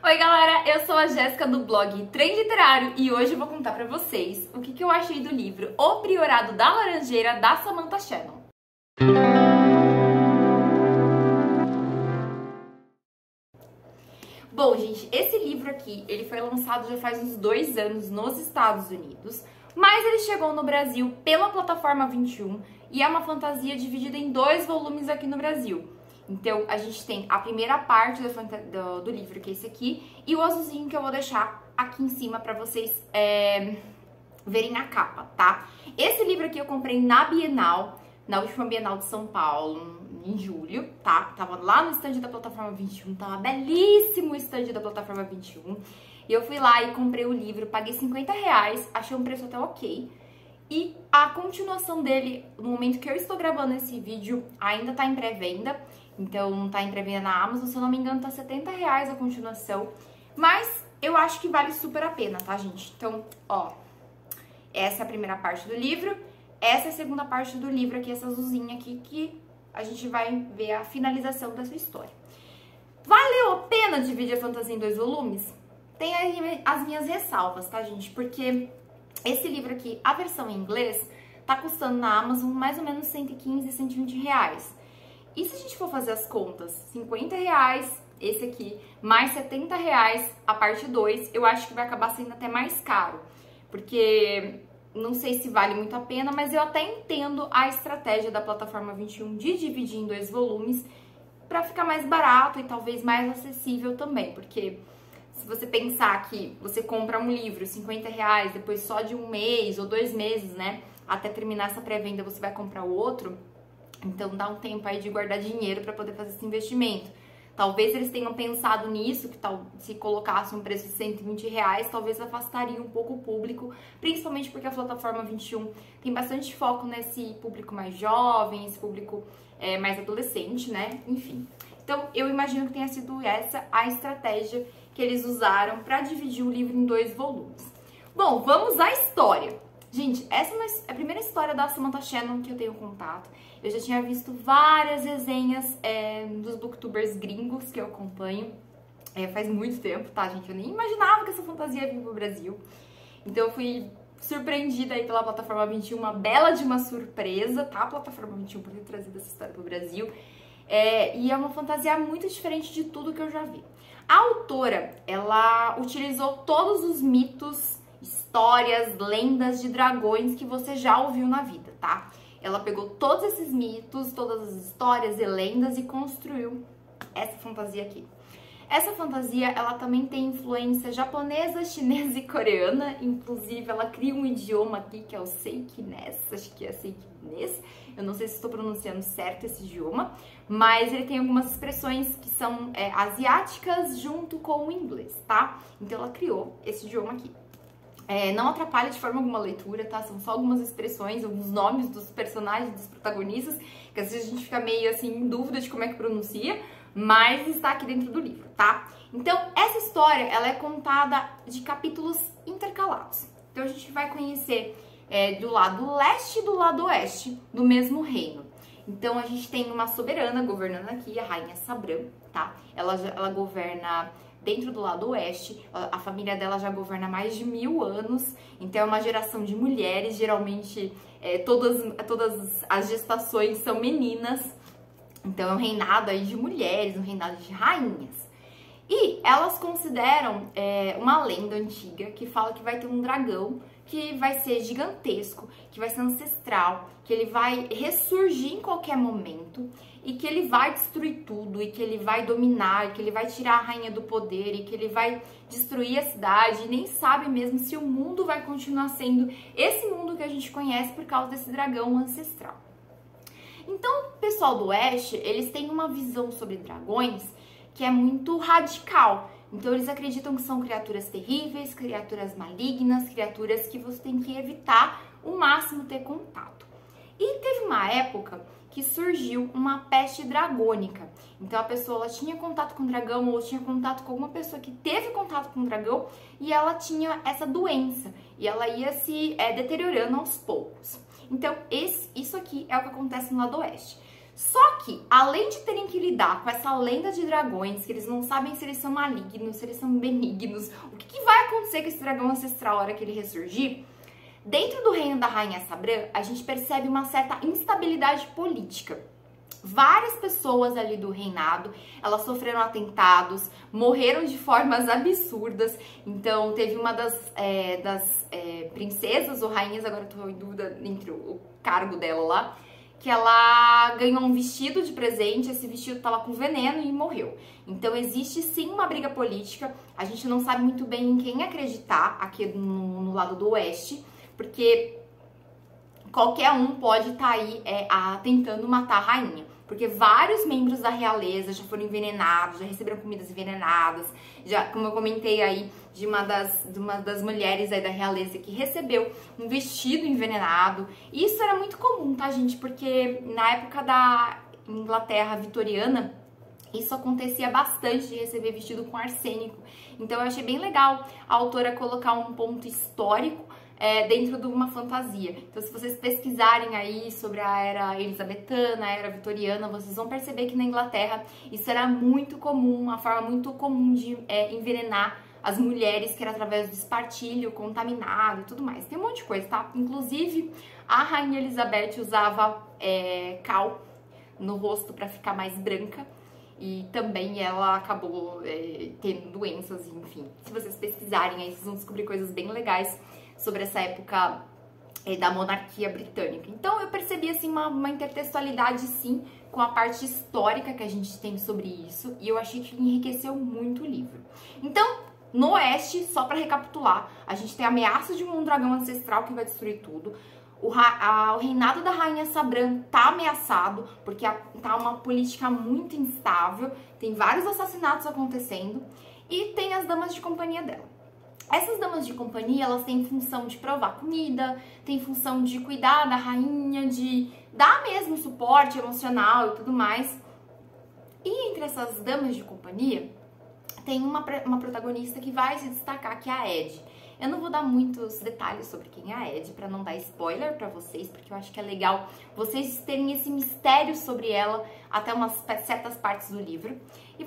Oi galera, eu sou a Jéssica do blog Trem Literário e hoje eu vou contar pra vocês o que eu achei do livro O Priorado da Laranjeira, da Samantha Shannon. Bom, gente, esse livro aqui, ele foi lançado já faz uns 2 anos nos Estados Unidos, mas ele chegou no Brasil pela plataforma 21 e é uma fantasia dividida em 2 volumes aqui no Brasil. Então, a gente tem a primeira parte do livro, que é esse aqui, e o azulzinho que eu vou deixar aqui em cima pra vocês verem na capa, tá? Esse livro aqui eu comprei na Bienal, na última Bienal de São Paulo, em julho, tá? Tava lá no stand da plataforma 21, tava belíssimo o stand da plataforma 21. E eu fui lá e comprei o livro, paguei R$50, achei um preço até ok. E a continuação dele, no momento que eu estou gravando esse vídeo, ainda tá em pré-venda. Então, tá em pré-venda na Amazon, se eu não me engano, tá R$70 a continuação. Mas eu acho que vale super a pena, tá, gente? Então, ó, essa é a primeira parte do livro. Essa é a segunda parte do livro aqui, essa azulzinha aqui, que a gente vai ver a finalização dessa história. Valeu a pena dividir a fantasia em 2 volumes? Tem aí as minhas ressalvas, tá, gente? Porque esse livro aqui, a versão em inglês, tá custando na Amazon mais ou menos R$115, R$120. E se a gente for fazer as contas, R$50 esse aqui, mais R$70 a parte 2, eu acho que vai acabar sendo até mais caro. Porque não sei se vale muito a pena, mas eu até entendo a estratégia da plataforma 21 de dividir em 2 volumes para ficar mais barato e talvez mais acessível também. Porque se você pensar que você compra um livro, R$50, depois só de 1 mês ou 2 meses, né, até terminar essa pré-venda você vai comprar o outro. Então dá um tempo aí de guardar dinheiro para poder fazer esse investimento. Talvez eles tenham pensado nisso, que se colocasse um preço de R$120, talvez afastaria um pouco o público, principalmente porque a plataforma 21 tem bastante foco nesse público mais jovem, esse público mais adolescente, né? Enfim. Então eu imagino que tenha sido essa a estratégia que eles usaram para dividir o livro em 2 volumes. Bom, vamos à história. Gente, essa é a primeira história da Samantha Shannon que eu tenho contato. Eu já tinha visto várias resenhas dos booktubers gringos que eu acompanho faz muito tempo, tá, gente? Eu nem imaginava que essa fantasia ia vir pro Brasil. Então eu fui surpreendida aí pela plataforma 21, uma bela de uma surpresa, tá? A plataforma 21 por ter trazido essa história pro Brasil. E é uma fantasia muito diferente de tudo que eu já vi. A autora, ela utilizou todos os mitos, histórias, lendas de dragões que você já ouviu na vida, tá? Ela pegou todos esses mitos, todas as histórias e lendas e construiu essa fantasia aqui. Essa fantasia, ela também tem influência japonesa, chinesa e coreana, inclusive ela cria um idioma aqui que é o Seikinês, acho que é Seikinês, eu não sei se estou pronunciando certo esse idioma, mas ele tem algumas expressões que são asiáticas junto com o inglês, tá? Então ela criou esse idioma aqui. Não atrapalha de forma alguma a leitura, tá? São só algumas expressões, alguns nomes dos personagens, dos protagonistas, que às vezes a gente fica meio assim em dúvida de como é que pronuncia, mas está aqui dentro do livro, tá? Então, essa história, ela é contada de capítulos intercalados. Então, a gente vai conhecer do lado leste e do lado oeste do mesmo reino. Então, a gente tem uma soberana governando aqui, a Rainha Sabran, tá? Ela governa dentro do lado oeste, a família dela já governa há mais de 1000 anos, então é uma geração de mulheres, geralmente todas as gestações são meninas, então é um reinado aí de mulheres, um reinado de rainhas. E elas consideram uma lenda antiga que fala que vai ter um dragão que vai ser gigantesco, que vai ser ancestral, que ele vai ressurgir em qualquer momento e que ele vai destruir tudo, e que ele vai dominar, e que ele vai tirar a rainha do poder, e que ele vai destruir a cidade, e nem sabe mesmo se o mundo vai continuar sendo esse mundo que a gente conhece por causa desse dragão ancestral. Então, o pessoal do Oeste, eles têm uma visão sobre dragões que é muito radical. Então, eles acreditam que são criaturas terríveis, criaturas malignas, criaturas que você tem que evitar o máximo ter contato. E teve uma época que surgiu uma peste dragônica. Então, a pessoa ela tinha contato com o dragão ou tinha contato com alguma pessoa que teve contato com o dragão e ela tinha essa doença. E ela ia se deteriorando aos poucos. Então, isso aqui é o que acontece no lado oeste. Só que, além de terem que lidar com essa lenda de dragões, que eles não sabem se eles são malignos, se eles são benignos, o que vai acontecer com esse dragão ancestral a hora que ele ressurgir, dentro do reino da Rainha Sabran, a gente percebe uma certa instabilidade política. Várias pessoas ali do reinado, elas sofreram atentados, morreram de formas absurdas. Então, teve uma das princesas ou rainhas, agora eu tô em dúvida entre o cargo dela lá, que ela ganhou um vestido de presente, esse vestido tava com veneno e morreu. Então existe sim uma briga política, a gente não sabe muito bem em quem acreditar aqui no lado do oeste, porque qualquer um pode estar aí tentando matar a rainha. Porque vários membros da realeza já foram envenenados, já receberam comidas envenenadas, já, como eu comentei aí, de uma das mulheres aí da realeza que recebeu um vestido envenenado. E isso era muito comum, tá, gente? Porque na época da Inglaterra vitoriana, isso acontecia bastante de receber vestido com arsênico. Então eu achei bem legal a autora colocar um ponto histórico dentro de uma fantasia. Então, se vocês pesquisarem aí sobre a era elisabetana, a era vitoriana, vocês vão perceber que na Inglaterra isso era muito comum, uma forma muito comum de envenenar as mulheres, que era através do espartilho contaminado e tudo mais. Tem um monte de coisa, tá? Inclusive, a Rainha Elizabeth usava cal no rosto para ficar mais branca. E também ela acabou tendo doenças, enfim. Se vocês pesquisarem aí, vocês vão descobrir coisas bem legais sobre essa época da monarquia britânica. Então eu percebi assim uma intertextualidade sim com a parte histórica que a gente tem sobre isso, e eu achei que enriqueceu muito o livro. Então, no oeste, só para recapitular, a gente tem a ameaça de um dragão ancestral que vai destruir tudo. O reinado da Rainha Sabran tá ameaçado, porque tá uma política muito instável, tem vários assassinatos acontecendo, e tem as damas de companhia dela. Essas damas de companhia, elas têm função de provar comida, têm função de cuidar da rainha, de dar mesmo suporte emocional e tudo mais. E entre essas damas de companhia, tem uma protagonista que vai se destacar, que é a Ed. Eu não vou dar muitos detalhes sobre quem é a Ed, pra não dar spoiler pra vocês, porque eu acho que é legal vocês terem esse mistério sobre ela até umas certas partes do livro. E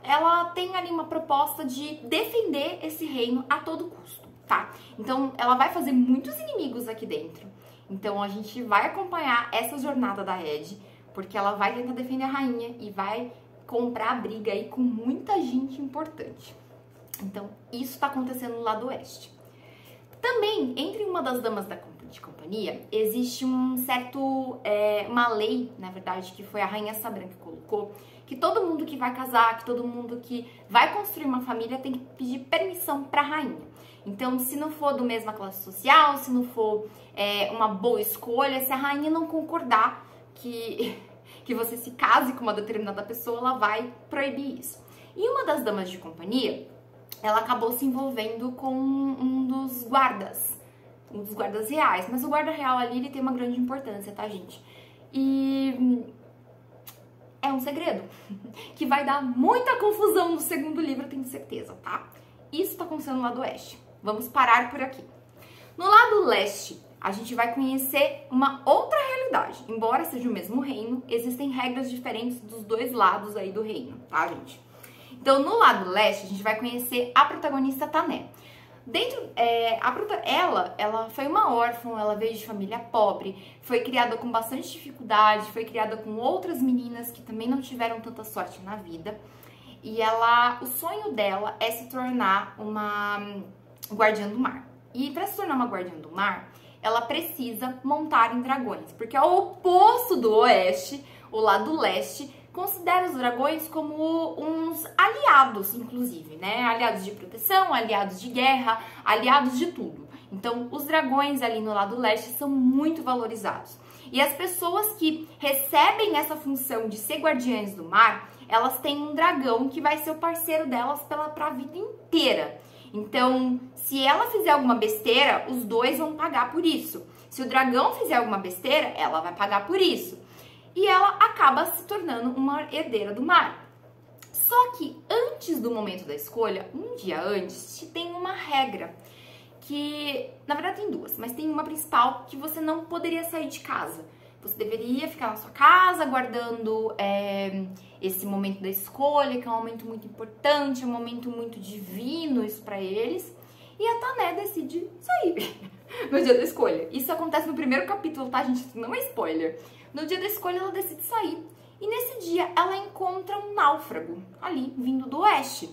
ela tem ali uma proposta de defender esse reino a todo custo, tá? Então, ela vai fazer muitos inimigos aqui dentro. Então, a gente vai acompanhar essa jornada da Ed, porque ela vai tentar defender a rainha e vai comprar briga aí com muita gente importante. Então, isso tá acontecendo no lado oeste. Também, entre uma das damas de companhia, existe uma lei, na verdade, que foi a Rainha Sabran que colocou, que todo mundo que vai casar, que todo mundo que vai construir uma família tem que pedir permissão pra rainha. Então, se não for do mesma classe social, se não for uma boa escolha, se a rainha não concordar que você se case com uma determinada pessoa, ela vai proibir isso. E uma das damas de companhia, ela acabou se envolvendo com um dos guardas reais. Mas o guarda real ali, ele tem uma grande importância, tá, gente? E é um segredo que vai dar muita confusão no segundo livro, eu tenho certeza, tá? Isso tá acontecendo no lado oeste. Vamos parar por aqui. No lado leste, a gente vai conhecer uma outra realidade. Embora seja o mesmo reino, existem regras diferentes dos dois lados aí do reino, tá, gente? Então, no lado leste, a gente vai conhecer a protagonista Tané. Ela foi uma órfã, ela veio de família pobre, foi criada com bastante dificuldade, foi criada com outras meninas que também não tiveram tanta sorte na vida. E o sonho dela é se tornar uma guardiã do mar. E para se tornar uma guardiã do mar, ela precisa montar em dragões, porque é o oposto do oeste, o lado leste considera os dragões como uns aliados, inclusive, né? Aliados de proteção, aliados de guerra, aliados de tudo. Então, os dragões ali no lado leste são muito valorizados. E as pessoas que recebem essa função de ser guardiãs do mar, elas têm um dragão que vai ser o parceiro delas pra vida inteira. Então, se ela fizer alguma besteira, os dois vão pagar por isso. Se o dragão fizer alguma besteira, ela vai pagar por isso. E ela acaba se tornando uma herdeira do mar. Só que antes do momento da escolha, um dia antes, tem uma regra que, na verdade tem duas, mas tem uma principal, que você não poderia sair de casa. Você deveria ficar na sua casa aguardando esse momento da escolha, que é um momento muito importante, é um momento muito divino isso pra eles. E a Tané decide sair no dia da escolha. Isso acontece no primeiro capítulo, tá, gente? Não é spoiler. No dia da escolha ela decide sair. E nesse dia ela encontra um náufrago ali, vindo do oeste.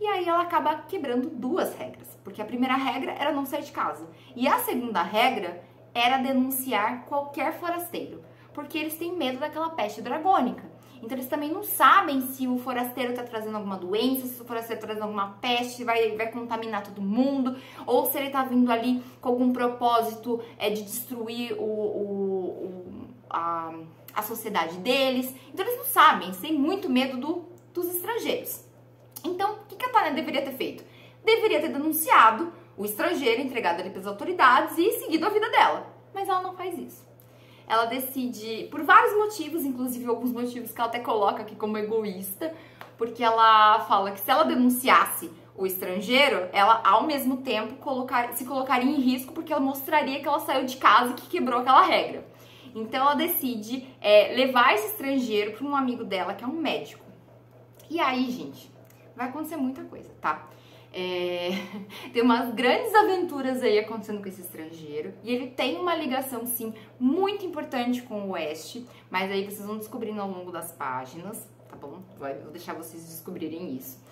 E aí ela acaba quebrando duas regras. Porque a primeira regra era não sair de casa. E a segunda regra era denunciar qualquer forasteiro. Porque eles têm medo daquela peste dragônica. Então eles também não sabem se o forasteiro tá trazendo alguma doença, se o forasteiro tá trazendo alguma peste, vai contaminar todo mundo. Ou se ele tá vindo ali com algum propósito de destruir a sociedade deles. Então eles não sabem, eles têm muito medo dos estrangeiros. Então, o que a Tané deveria ter feito? Deveria ter denunciado o estrangeiro, entregado ali para as autoridades e seguido a vida dela. Mas ela não faz isso. Ela decide, por vários motivos, inclusive alguns motivos que ela até coloca aqui como egoísta, porque ela fala que se ela denunciasse o estrangeiro, ela ao mesmo tempo se colocaria em risco, porque ela mostraria que ela saiu de casa e que quebrou aquela regra. Então ela decide levar esse estrangeiro para um amigo dela, que é um médico. E aí, gente, vai acontecer muita coisa, tá? Tem umas grandes aventuras aí acontecendo com esse estrangeiro. E ele tem uma ligação, sim, muito importante com o Oeste. Mas aí vocês vão descobrindo ao longo das páginas, tá bom? Vou deixar vocês descobrirem isso.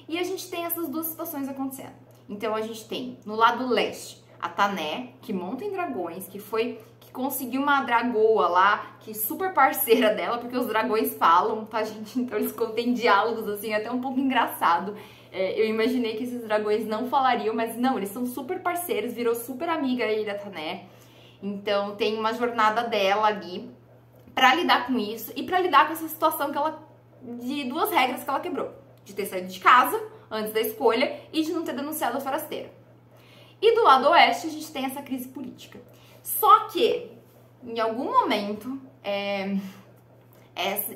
E a gente tem essas duas situações acontecendo. Então a gente tem, no lado leste, a Tané, que monta em dragões, que conseguiu uma dragoa lá, que é super parceira dela, porque os dragões falam, tá, gente? Então eles têm diálogos, assim, até um pouco engraçado. Eu imaginei que esses dragões não falariam, mas não, eles são super parceiros, virou super amiga aí da Tané. Então tem uma jornada dela ali pra lidar com isso e pra lidar com essa situação de duas regras que ela quebrou. De ter saído de casa antes da escolha e de não ter denunciado a forasteira. E do lado oeste a gente tem essa crise política. Só que, em algum momento,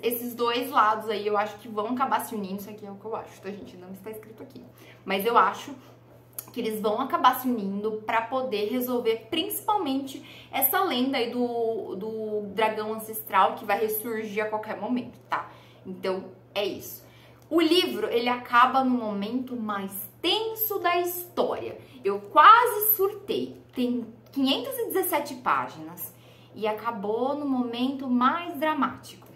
esses dois lados aí eu acho que vão acabar se unindo. Isso aqui é o que eu acho, tá, gente? Não está escrito aqui. Mas eu acho que eles vão acabar se unindo pra poder resolver principalmente essa lenda aí do dragão ancestral que vai ressurgir a qualquer momento, tá? Então, é isso. O livro, ele acaba no momento mais tenso da história. Eu quase surtei. Tem 517 páginas e acabou no momento mais dramático.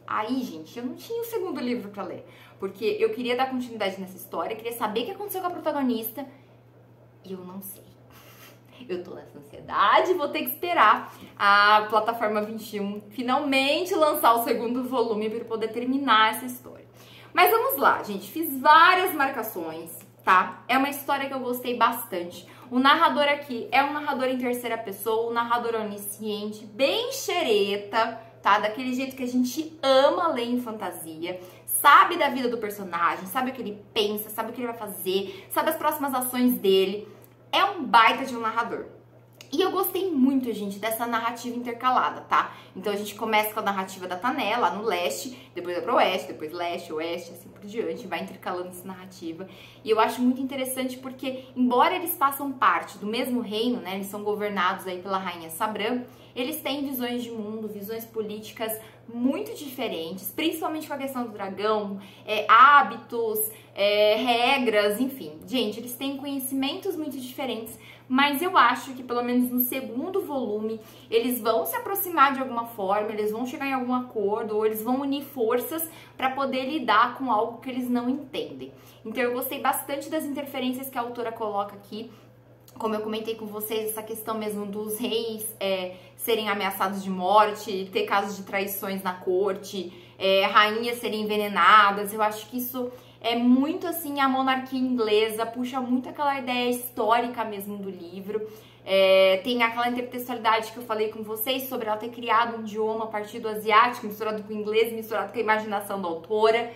Aí, gente, eu não tinha o segundo livro pra ler, porque eu queria dar continuidade nessa história, queria saber o que aconteceu com a protagonista e eu não sei. Eu tô nessa ansiedade, vou ter que esperar a plataforma 21 finalmente lançar o segundo volume para poder terminar essa história. Mas vamos lá, gente, fiz várias marcações, tá? É uma história que eu gostei bastante. O narrador aqui é um narrador em terceira pessoa, um narrador onisciente, bem xereta, tá? Daquele jeito que a gente ama ler em fantasia, sabe da vida do personagem, sabe o que ele pensa, sabe o que ele vai fazer, sabe as próximas ações dele. É um baita de um narrador. E eu gostei muito, gente, dessa narrativa intercalada, tá? Então a gente começa com a narrativa da Tané, lá no leste, depois vai pro oeste, depois leste, oeste, assim por diante, vai intercalando essa narrativa. E eu acho muito interessante porque, embora eles façam parte do mesmo reino, né, eles são governados aí pela rainha Sabran, eles têm visões de mundo, visões políticas muito diferentes, principalmente com a questão do dragão, hábitos, regras, enfim. Gente, eles têm conhecimentos muito diferentes, mas eu acho que pelo menos no segundo volume eles vão se aproximar de alguma forma, eles vão chegar em algum acordo ou eles vão unir forças para poder lidar com algo que eles não entendem. Então eu gostei bastante das interferências que a autora coloca aqui. Como eu comentei com vocês, essa questão mesmo dos reis serem ameaçados de morte, ter casos de traições na corte, rainhas serem envenenadas. Eu acho que isso é muito assim a monarquia inglesa, puxa muito aquela ideia histórica mesmo do livro. Tem aquela intertextualidade que eu falei com vocês sobre ela ter criado um idioma a partir do asiático, misturado com o inglês, misturado com a imaginação da autora.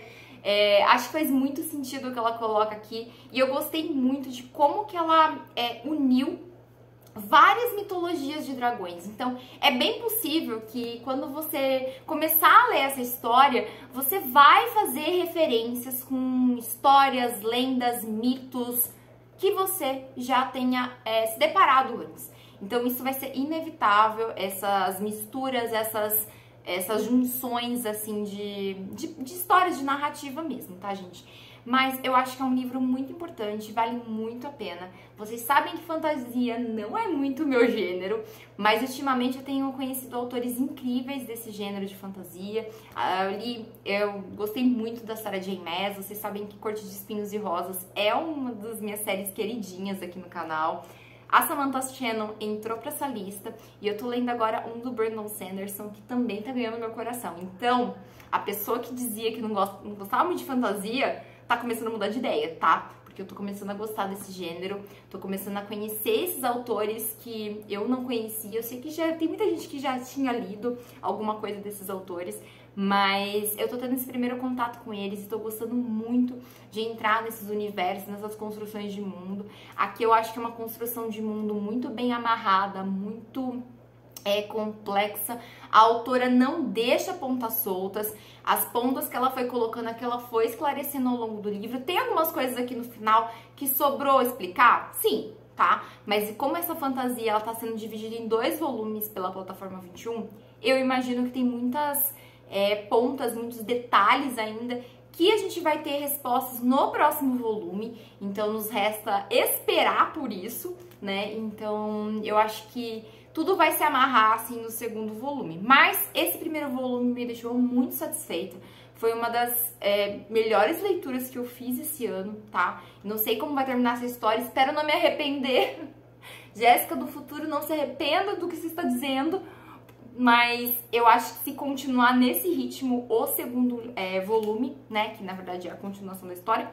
Acho que faz muito sentido o que ela coloca aqui e eu gostei muito de como que ela uniu várias mitologias de dragões. Então é bem possível que quando você começar a ler essa história, você vai fazer referências com histórias, lendas, mitos que você já tenha se deparado antes. Então isso vai ser inevitável, essas misturas, essas junções, assim, de histórias, de narrativa mesmo, tá, gente? Mas eu acho que é um livro muito importante, vale muito a pena. Vocês sabem que fantasia não é muito o meu gênero, mas ultimamente eu tenho conhecido autores incríveis desse gênero de fantasia. Eu gostei muito da Sarah J. Maas, vocês sabem que Corte de Espinhos e Rosas é uma das minhas séries queridinhas aqui no canal. A Samantha Shannon entrou pra essa lista e eu tô lendo agora um do Brandon Sanderson, que também tá ganhando meu coração. Então, a pessoa que dizia que não gostava muito de fantasia tá começando a mudar de ideia, tá? Porque eu tô começando a gostar desse gênero, tô começando a conhecer esses autores que eu não conhecia. Eu sei que já tem muita gente que já tinha lido alguma coisa desses autores, mas eu tô tendo esse primeiro contato com eles e tô gostando muito de entrar nesses universos, nessas construções de mundo. Aqui eu acho que é uma construção de mundo muito bem amarrada, muito complexa. A autora não deixa pontas soltas. As pontas que ela foi colocando aqui, ela foi esclarecendo ao longo do livro. Tem algumas coisas aqui no final que sobrou explicar? Sim, tá? Mas como essa fantasia ela tá sendo dividida em 2 volumes pela plataforma 21, eu imagino que tem muitas pontas, muitos detalhes ainda que a gente vai ter respostas no próximo volume. Então nos resta esperar por isso, né? Então eu acho que tudo vai se amarrar, assim, no segundo volume. Mas esse primeiro volume me deixou muito satisfeita. Foi uma das melhores leituras que eu fiz esse ano, tá? Não sei como vai terminar essa história, espero não me arrepender. Jéssica do futuro, não se arrependa do que você está dizendo. Mas eu acho que se continuar nesse ritmo, o segundo volume, né? Que na verdade é a continuação da história,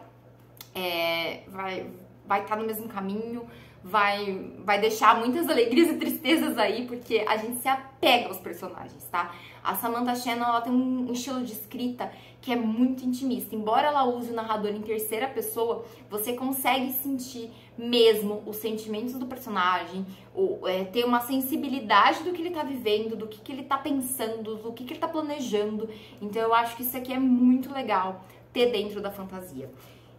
vai estar no mesmo caminho. Vai deixar muitas alegrias e tristezas aí, porque a gente se apega aos personagens, tá? A Samantha Shannon, ela tem um estilo de escrita que é muito intimista. Embora ela use o narrador em terceira pessoa, você consegue sentir mesmo os sentimentos do personagem, ter uma sensibilidade do que ele tá vivendo, do que ele tá pensando, do que ele tá planejando. Então eu acho que isso aqui é muito legal ter dentro da fantasia.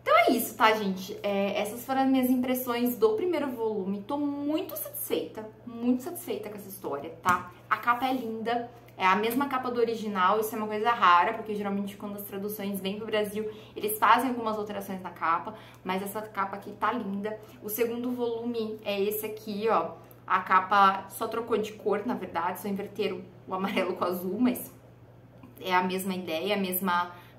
Então é isso, tá, gente? Essas foram as minhas impressões do primeiro volume. Tô muito satisfeita com essa história, tá? A capa é linda, é a mesma capa do original, isso é uma coisa rara, porque geralmente quando as traduções vêm pro Brasil, eles fazem algumas alterações na capa, mas essa capa aqui tá linda. O segundo volume é esse aqui, ó. A capa só trocou de cor, na verdade, só inverteram o amarelo com o azul, mas é a mesma ideia, a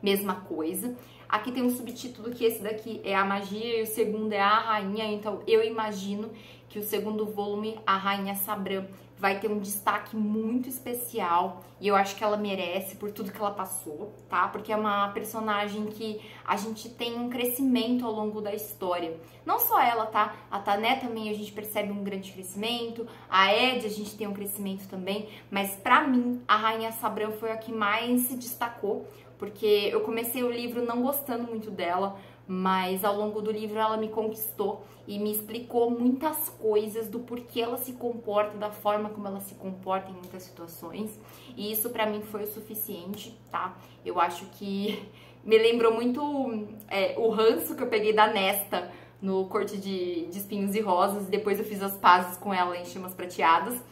mesma coisa. Aqui tem um subtítulo que esse daqui é a magia e o segundo é a rainha, então eu imagino que o segundo volume, a rainha Sabran, vai ter um destaque muito especial e eu acho que ela merece por tudo que ela passou, tá? Porque é uma personagem que a gente tem um crescimento ao longo da história. Não só ela, tá? A Tané também a gente percebe um grande crescimento, a Ed a gente tem um crescimento também, mas pra mim a rainha Sabran foi a que mais se destacou, porque eu comecei o livro não gostando muito dela, mas ao longo do livro ela me conquistou e me explicou muitas coisas do porquê ela se comporta, da forma como ela se comporta em muitas situações, e isso pra mim foi o suficiente, tá? Eu acho que me lembrou muito o ranço que eu peguei da Nesta no Corte de Espinhos e Rosas, e depois eu fiz as pazes com ela em Chamas Prateadas.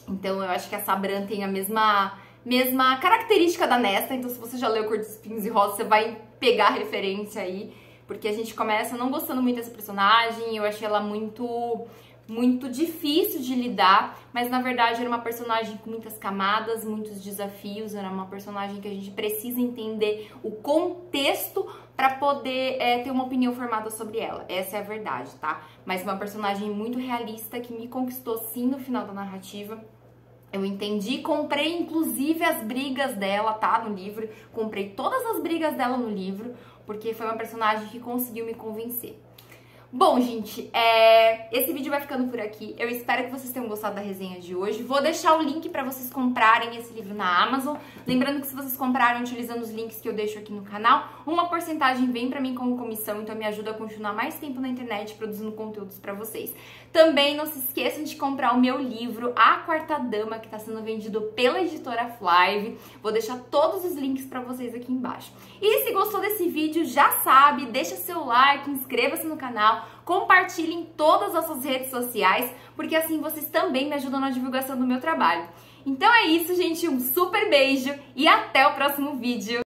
Então eu acho que a Sabran tem a mesma característica da Nesta, então se você já leu Corte de Espinhos e Rosas, você vai pegar a referência aí, porque a gente começa não gostando muito dessa personagem, eu achei ela muito difícil de lidar, mas na verdade era uma personagem com muitas camadas, muitos desafios, era uma personagem que a gente precisa entender o contexto para poder ter uma opinião formada sobre ela, essa é a verdade, tá? Mas uma personagem muito realista que me conquistou sim no final da narrativa. Eu entendi, comprei inclusive as brigas dela, tá, no livro. Comprei todas as brigas dela no livro, porque foi uma personagem que conseguiu me convencer. Bom, gente, esse vídeo vai ficando por aqui. Eu espero que vocês tenham gostado da resenha de hoje. Vou deixar o link pra vocês comprarem esse livro na Amazon. Lembrando que se vocês comprarem utilizando os links que eu deixo aqui no canal, uma porcentagem vem pra mim como comissão, então me ajuda a continuar mais tempo na internet produzindo conteúdos pra vocês. Também não se esqueçam de comprar o meu livro, A Quarta Dama, que tá sendo vendido pela editora Flive. Vou deixar todos os links pra vocês aqui embaixo. E se gostou desse vídeo, já sabe, deixa seu like, inscreva-se no canal. lá, compartilhem em todas as suas redes sociais, porque assim vocês também me ajudam na divulgação do meu trabalho. Então é isso, gente, um super beijo e até o próximo vídeo!